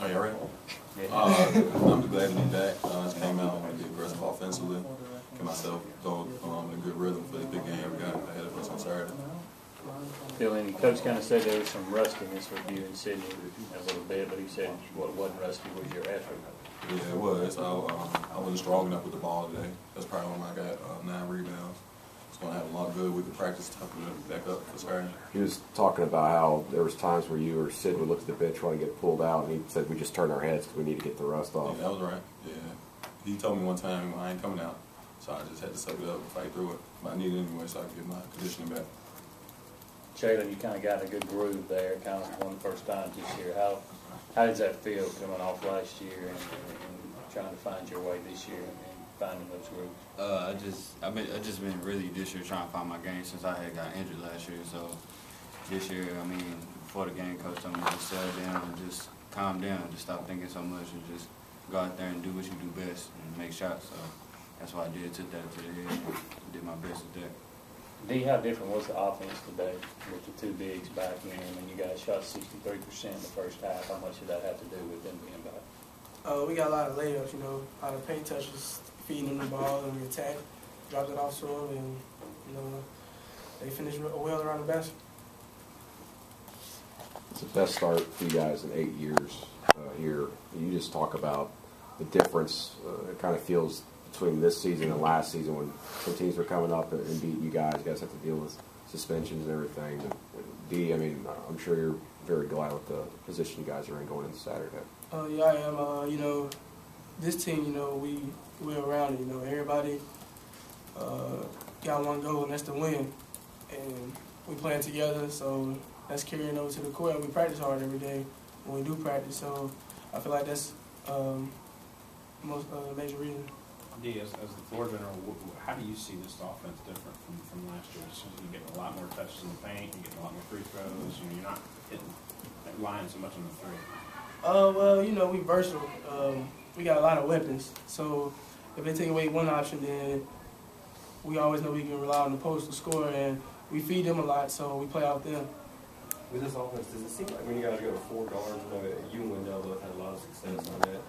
Oh, you ready? I'm just glad to be back. I just came out and be aggressive offensively. Get myself going in a good rhythm for the big game we got ahead of us on Saturday. Feeling, the coach kind of said there was some rustiness with you in Sydney a little bit, but he said what wasn't rusty was your effort. Yeah, it was. I wasn't strong enough with the ball today. That's probably when I got 9 rebounds. It's going to have a lot of good. We could practice toughen it back up for Saturday. He was talking about how there was times where you or Sid would look at the bench trying to get pulled out, and he said we just turn our heads because we need to get the rust off. Yeah, that was right. Yeah. He told me one time I ain't coming out, so I just had to suck it up and fight through it. But I need it anyway so I could get my conditioning back. Jalen, you kind of got in a good groove there, kind of one of the first times this year. How does that feel coming off last year and trying to find your way this year and finding those grooves? I've just been really this year trying to find my game since I had got injured last year. So this year, I mean, before the game, coach told me to just settle down and just calm down, just stop thinking so much and just go out there and do what you do best and make shots. So that's what I did. Took that to the head and did my best with that. D, how different was the offense today with the 2 bigs back in? I mean, you guys shot 63% in the first half. How much did that have to do with them being back? We got a lot of layups, a lot of paint touches, feeding them the ball, and we attack, dropped it off to them, and, they finished well around the basket. It's the best start for you guys in 8 years here. You just talk about the difference it kind of feels between this season and last season when some teams were coming up and beating you guys. You guys have to deal with suspensions and everything. And D, I mean, I'm sure you're very glad with the position you guys are in going into Saturday. Yeah, I am. This team, we're around it. Everybody got one goal, and that's to win. And we playing together, so that's carrying over to the court. We practice hard every day when we do practice, so I feel like that's most major reason. D, as the floor general, how do you see this offense different from last year? You're getting a lot more touches in the paint, you're getting a lot more free throws, you're not hitting lying so much on the three. Well, we versatile. We got a lot of weapons, so if they take away one option, then we always know we can rely on the post to score, and we feed them a lot, so we play out them. With this offense, does it seem like when you guys go to 4 guards, you and Wendell both had a lot of success on that?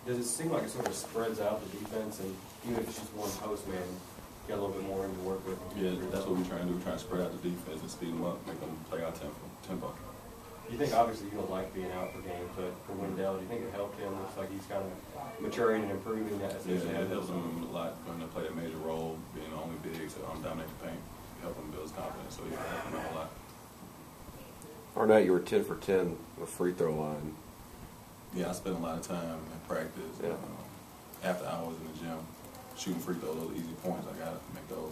Does it seem like it sort of spreads out the defense, and even if it's just one post man, you got a little bit more to work with? Yeah, that's what we're trying to do. We're trying to spread out the defense and speed them up, make them play our tempo. You think obviously you don't like being out for games, but for Wendell, do you think it helped him? Looks like he's kind of maturing and improving that. Yeah, it helps him a lot when they play a major role, being the only big, so dominate the paint. It helps him build his confidence, so yeah, it helped him out a lot. Arnett, you were 10 for 10 on the free throw line. Yeah, I spent a lot of time in practice, after hours in the gym, shooting free throws, those easy points. I got to make those.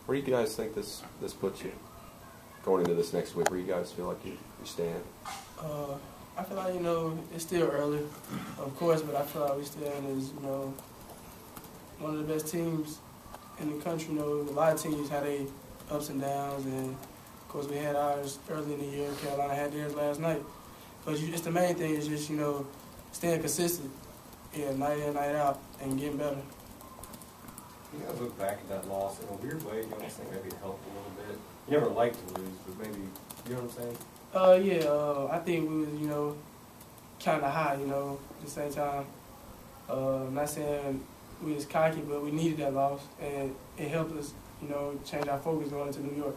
Where do you guys think this puts you going into this next week? Where you guys feel like you stand? I feel like, it's still early, of course, but I feel like we stand as, one of the best teams in the country. A lot of teams had their ups and downs, and of course we had ours early in the year. Carolina had theirs last night. But it's the main thing is just, staying consistent, night in, night out, and getting better. You guys look back at that loss in a weird way. You almost think maybe it helped a little bit. You never like to lose, but maybe, you know what I'm saying? I think we was, kind of high, at the same time. I'm not saying we was cocky, but we needed that loss, and it helped us, change our focus going into New York.